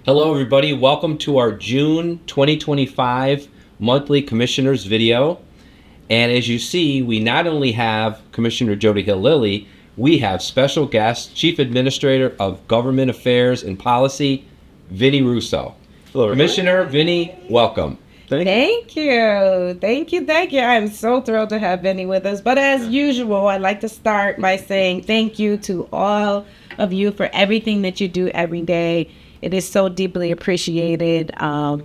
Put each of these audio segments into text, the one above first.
Hello, everybody. Welcome to our June 2025 monthly commissioners video. And as you see, we not only have Commissioner Jody Hill Lilly, we have special guest, Chief Administrator of Government Affairs and Policy, Vinny Russo. Hello, everybody. Commissioner Vinny, welcome. Thank you. Thank you. Thank you. I'm so thrilled to have Vinny with us. But as usual, I'd like to start by saying thank you to all of you for everything that you do every day. It is so deeply appreciated.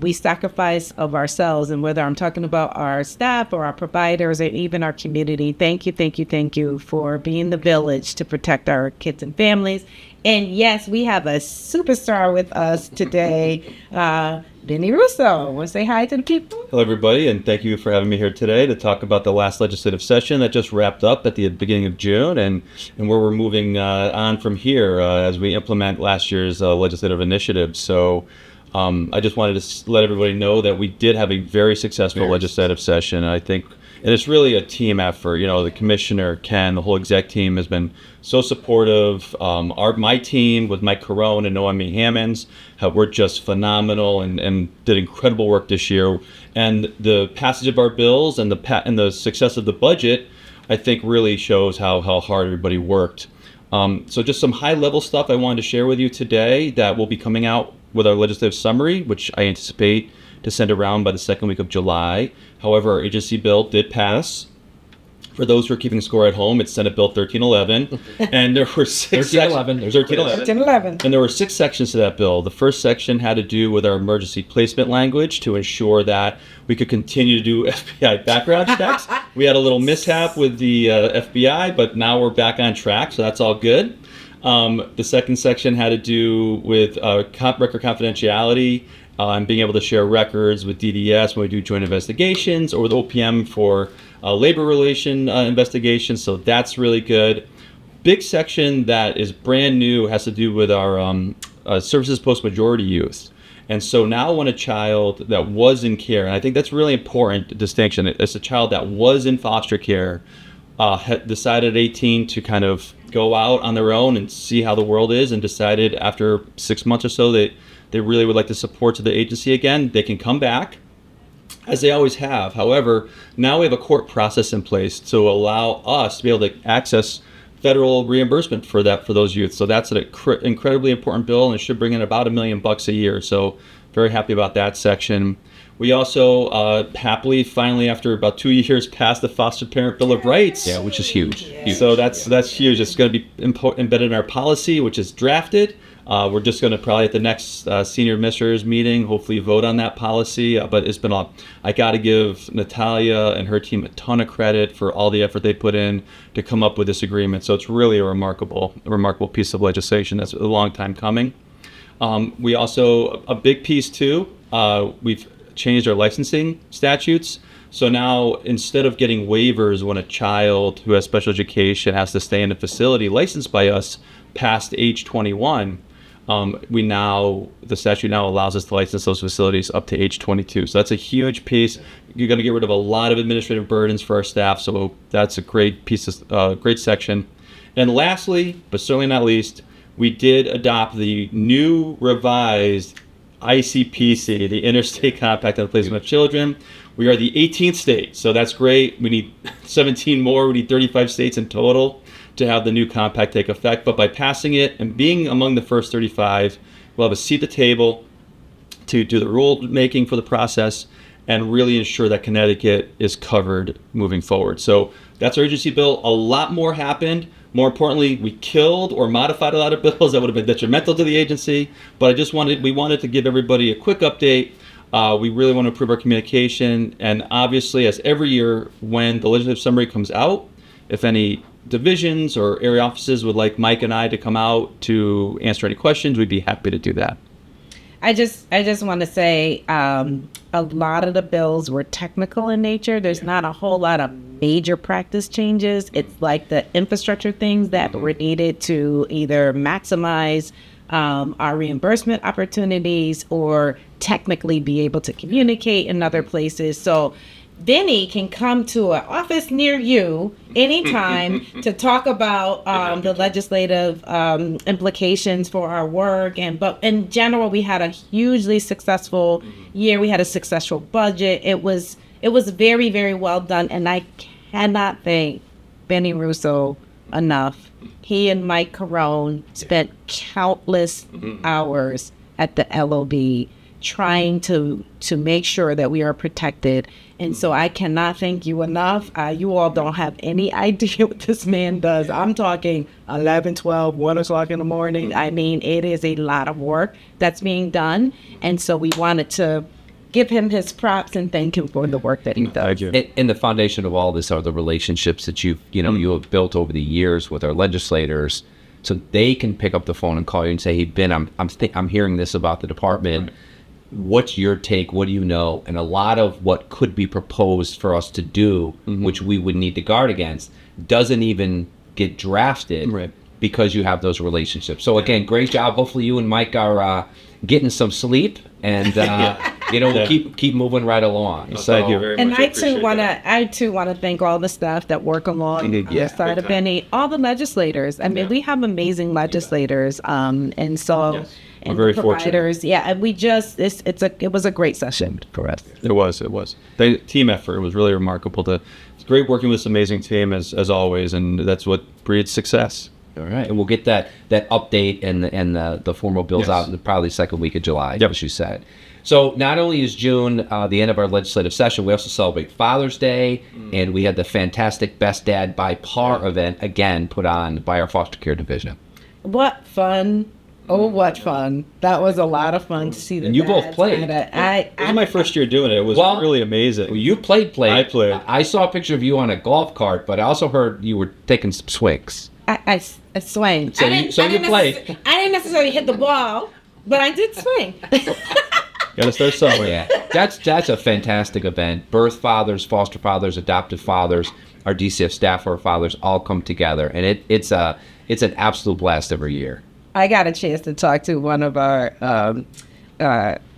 We sacrifice of ourselves, and whether I'm talking about our staff or our providers or even our community, thank you, thank you, thank you for being the village to protect our kids and families. And yes, we have a superstar with us today, Vinny Russo. Want to say hi to the people? Hello, everybody, and thank you for having me here today to talk about the last legislative session that just wrapped up at the beginning of June and where we're moving on from here as we implement last year's legislative initiatives. So I just wanted to let everybody know that we did have a very successful legislative session. I think, and it's really a team effort. You know, the commissioner, Ken, the whole exec team has been so supportive. My team with Mike Carone and Noemi Hammonds have worked just phenomenal and did incredible work this year. And the passage of our bills and the success of the budget, I think, really shows how hard everybody worked. So just some high level stuff I wanted to share with you today that will be coming out with our legislative summary, which I anticipate to send around by the second week of July. However, our agency bill did pass. For those who are keeping score at home, it's Senate Bill 1311, and there were 1311. And there were 6 sections to that bill. The first section had to do with our emergency placement language to ensure that we could continue to do FBI background checks. We had a little mishap with the FBI, but now we're back on track, so that's all good. The second section had to do with record confidentiality and being able to share records with DDS when we do joint investigations or with OPM for labor relation investigations. So that's really good. Big section that is brand new has to do with our services post-majority youth. And so now when a child that was in care, and I think that's really important distinction, it's a child that was in foster care, had decided at 18 to kind of go out on their own and see how the world is, and decided after 6 months or so that they really would like to support to the agency again, they can come back, as they always have. However, now we have a court process in place to allow us to be able to access federal reimbursement for those youth. So that's an incredibly important bill, and it should bring in about $1 million a year. So very happy about that section. We also happily, finally, after about 2 years, passed the Foster Parent Bill of Rights. Yeah, which is huge. So that's huge. It's going to be embedded in our policy, which is drafted. We're just going to probably at the next senior administrators meeting, hopefully vote on that policy. But it's been I got to give Natalia and her team a ton of credit for all the effort they put in to come up with this agreement. So it's really a remarkable piece of legislation that's a long time coming. We also, a big piece too, we've changed our licensing statutes. So now, instead of getting waivers when a child who has special education has to stay in a facility licensed by us past age 21, the statute now allows us to license those facilities up to age 22. So that's a huge piece. You're going to get rid of a lot of administrative burdens for our staff. So that's a great piece of great section. And lastly, but certainly not least, we did adopt the new revised ICPC, the Interstate Compact on the Placement of Children. We are the 18th state, so that's great. We need 17 more. We need 35 states in total to have the new compact take effect. But by passing it and being among the first 35, we'll have a seat at the table to do the rule making for the process and really ensure that Connecticut is covered moving forward. So that's our agency bill. A lot more happened. More importantly, we killed or modified a lot of bills that would have been detrimental to the agency. But we wanted to give everybody a quick update. We really want to improve our communication. And obviously, as every year, when the legislative summary comes out, if any divisions or area offices would like Mike and I to come out to answer any questions, we'd be happy to do that. I just want to say a lot of the bills were technical in nature. There's not a whole lot of major practice changes. It's like the infrastructure things that were needed to either maximize our reimbursement opportunities or technically be able to communicate in other places. So Benny can come to an office near you anytime to talk about the legislative implications for our work. But in general, we had a hugely successful year. We had a successful budget. It was very, very well done, and I cannot thank Benny Russo enough. He and Mike Carone spent countless hours at the LOB trying to make sure that we are protected. And so I cannot thank you enough. You all don't have any idea what this man does. I'm talking 11, 12, 1 o'clock in the morning. I mean, it is a lot of work that's being done. And so we wanted to give him his props and thank him for the work that he does. Thank you. And the foundation of all this are the relationships that you have built over the years with our legislators, so they can pick up the phone and call you and say, "Hey, Ben, I'm hearing this about the department. What's your take? What do you know?" And a lot of what could be proposed for us to do, which we would need to guard against, doesn't even get drafted Right. because you have those relationships. So again, great job. Hopefully you and Mike are getting some sleep, and we'll keep moving right along. Thank you very much. And I too wanna thank all the staff that work along the side of Benny, all the legislators. I mean, we have amazing legislators, and so and We're very providers. Yeah, and we just it was a great session for us. It was. The team effort. It was really remarkable. It's great working with this amazing team as always, and that's what breeds success. All right, and we'll get that update and the formal bills Yes. out in probably the second week of July, Yep. as you said. So not only is June the end of our legislative session, we also celebrate Father's Day, and we had the fantastic Best Dad by Par event, again, put on by our foster care division. What fun. Oh, what fun. That was a lot of fun to see the And you both dads. played. And This is my first year doing it. It was Well, really amazing. You played. I played. I saw a picture of you on a golf cart, but I also heard you were taking some swings. I swang. So I you- didn't- so I you didn't played. I didn't necessarily hit the ball, but I did swing. Got to start somewhere. Yeah, that's a fantastic event. Birth fathers, foster fathers, adoptive fathers, our DCF staff, our fathers all come together, and it's an absolute blast every year. I got a chance to talk to one of our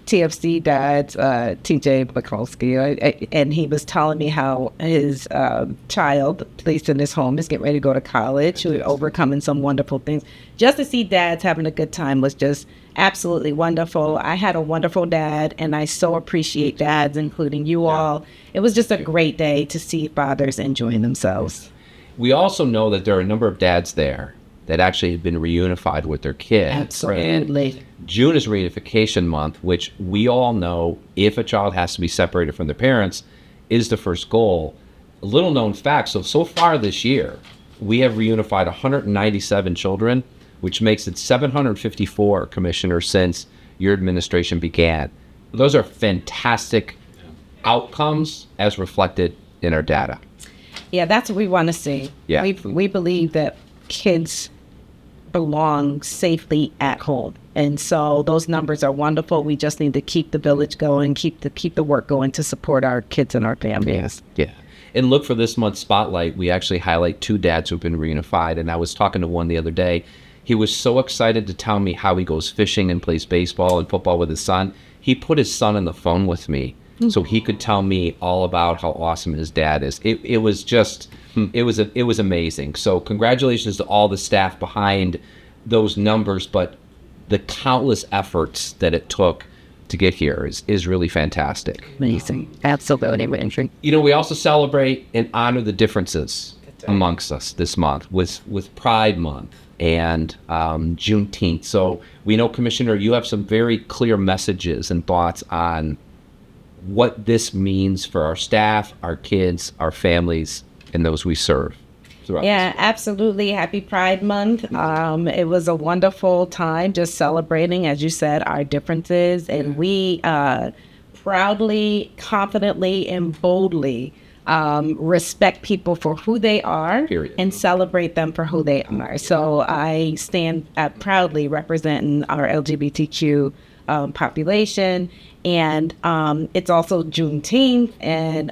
TFC dads, TJ Mikulski, and he was telling me how his child placed in his home is getting ready to go to college, overcoming some wonderful things. Just to see dads having a good time was just absolutely wonderful. I had a wonderful dad, and I so appreciate dads, including you all. It was just a great day to see fathers enjoying themselves. We also know that there are a number of dads there that actually have been reunified with their kids. Absolutely. And June is reunification month, which we all know if a child has to be separated from their parents is the first goal. A little known fact, so far this year, we have reunified 197 children, which makes it 754, Commissioner, since your administration began. Those are fantastic outcomes as reflected in our data. Yeah, that's what we want to see. Yeah. We believe that kids belong safely at home. And so those numbers are wonderful. We just need to keep the village going, keep the work going to support our kids and our families. Yeah. And look for this month's spotlight. We actually highlight 2 dads who've been reunified. And I was talking to one the other day. He was so excited to tell me how he goes fishing and plays baseball and football with his son. He put his son on the phone with me so he could tell me all about how awesome his dad is. It was just, it was amazing. So congratulations to all the staff behind those numbers, but the countless efforts that it took to get here is really fantastic. Amazing. Absolutely amazing. You know, we also celebrate and honor the differences amongst us this month with Pride Month and Juneteenth. So we know, Commissioner, you have some very clear messages and thoughts on what this means for our staff, our kids, our families, and those we serve throughout. Yeah, absolutely. Happy Pride Month. It was a wonderful time just celebrating, as you said, our differences. And we proudly, confidently, and boldly respect people for who they are. Period. And celebrate them for who they are. So I stand proudly representing our LGBTQ population. And it's also Juneteenth, and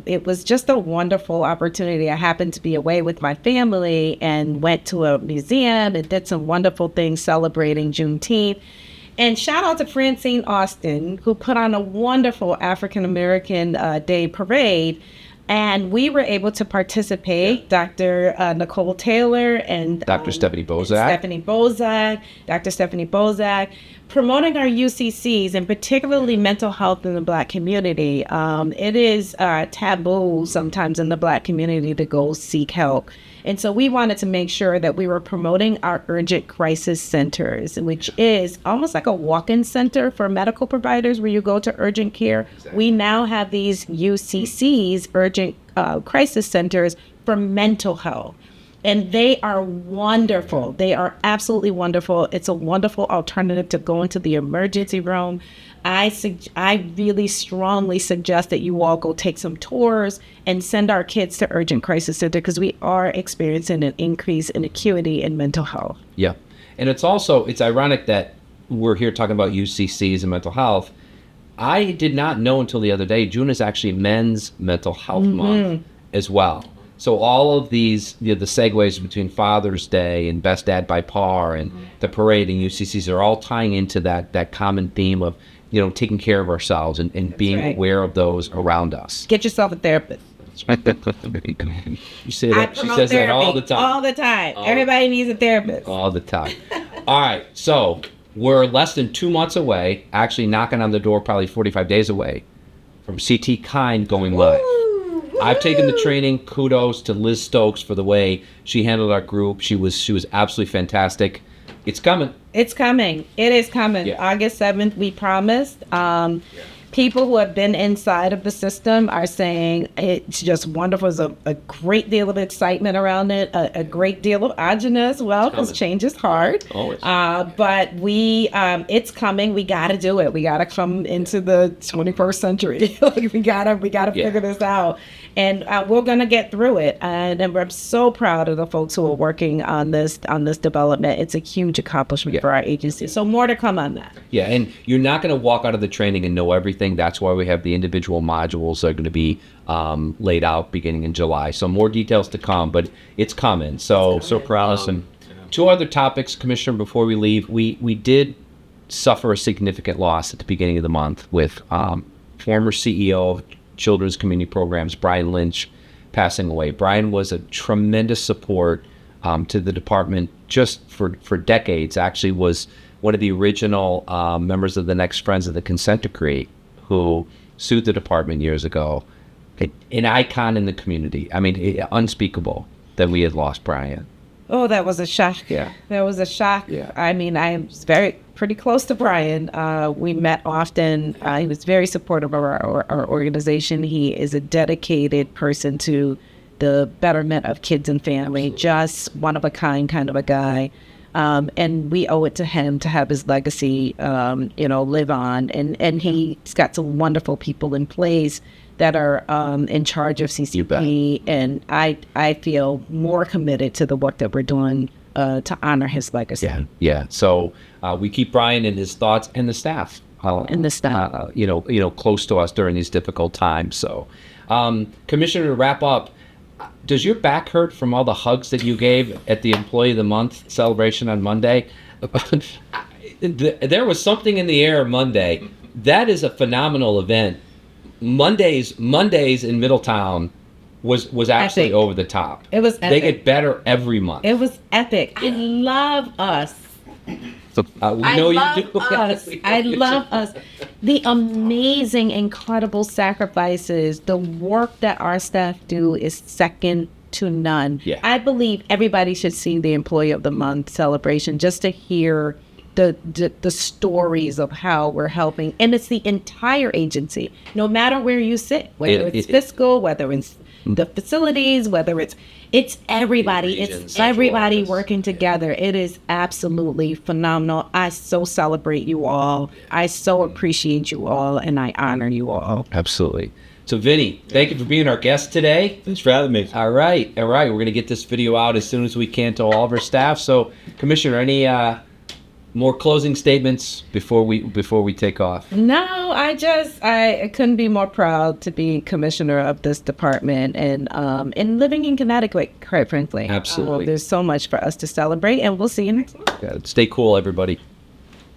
it was just a wonderful opportunity. I happened to be away with my family and went to a museum and did some wonderful things celebrating Juneteenth. And shout out to Francine Austin, who put on a wonderful African American Day parade. And we were able to participate, Dr. Nicole Taylor and Dr. Stephanie Bozak. Dr. Stephanie Bozak, promoting our UCCs and particularly mental health in the Black community. It is taboo sometimes in the Black community to go seek help. And so we wanted to make sure that we were promoting our urgent crisis centers, which is almost like a walk-in center for medical providers where you go to urgent care. Exactly. We now have these UCCs, urgent crisis centers for mental health. And they are wonderful. They are absolutely wonderful. It's a wonderful alternative to going to the emergency room. I really strongly suggest that you all go take some tours and send our kids to Urgent Crisis Center because we are experiencing an increase in acuity in mental health. Yeah. And it's ironic that we're here talking about UCCs and mental health. I did not know until the other day, June is actually Men's Mental Health Month as well. So all of these, the segues between Father's Day and Best Dad by Par and the parade and UCCs are all tying into that common theme of, taking care of ourselves and being aware of those around us. Get yourself a therapist. You say that. She says that all the time. All the time. Everybody needs a therapist. All the time. All right. So we're less than 2 months away, actually knocking on the door, probably 45 days away from CT Kind going live. I've taken the training. Kudos to Liz Stokes for the way she handled our group. She was absolutely fantastic. It's coming. It's coming. It is coming. Yeah. August 7th, we promised. People who have been inside of the system are saying it's just wonderful. There's a great deal of excitement around it, a great deal of agita as well, because change is hard. Always. But it's coming. We got to do it. We got to come into the 21st century. we gotta figure this out. And we're going to get through it. And I'm so proud of the folks who are working on this development. It's a huge accomplishment for our agency. So more to come on that. Yeah, and you're not going to walk out of the training and know everything. That's why we have the individual modules that are going to be laid out beginning in July. So more details to come, but it's coming. So proud. And 2 other topics, Commissioner, before we leave. We did suffer a significant loss at the beginning of the month with former CEO of Children's Community Programs, Brian Lynch, passing away. Brian was a tremendous support to the department just for decades. Actually was one of the original members of the Next Friends of the Consent Decree who sued the department years ago. An icon in the community. I mean, unspeakable that we had lost Brian. Oh, that was a shock. Yeah. That was a shock. Yeah. I mean, I am pretty close to Brian. We met often. He was very supportive of our organization. He is a dedicated person to the betterment of kids and family. Absolutely. Just one of a kind of a guy. And we owe it to him to have his legacy, live on. And he's got some wonderful people in place that are in charge of CCP. And I feel more committed to the work that we're doing to honor his legacy. Yeah. So we keep Brian in his thoughts and the staff. Close to us during these difficult times. So, Commissioner, to wrap up, does your back hurt from all the hugs that you gave at the Employee of the Month celebration on Monday? There was something in the air Monday. That is a phenomenal event. Mondays in Middletown was actually epic. Over the top. It was epic. They get better every month. It was epic. I love us. So, I love us. The amazing, incredible sacrifices, the work that our staff do is second to none. Yeah. I believe everybody should see the Employee of the Month celebration just to hear the stories of how we're helping. And it's the entire agency, no matter where you sit, whether it's fiscal, whether it's the facilities, whether it's everybody. It's everybody working together. It is absolutely phenomenal. I so celebrate you all. I so appreciate you all, and I honor you all. Absolutely. So, Vinny, thank you for being our guest today. Thanks for having me. All right. We're going to get this video out as soon as we can to all of our staff. So, Commissioner, any more closing statements before we take off? No, I couldn't be more proud to be commissioner of this department and living in Connecticut, quite frankly. Absolutely. There's so much for us to celebrate, and we'll see you next month. Stay cool, everybody.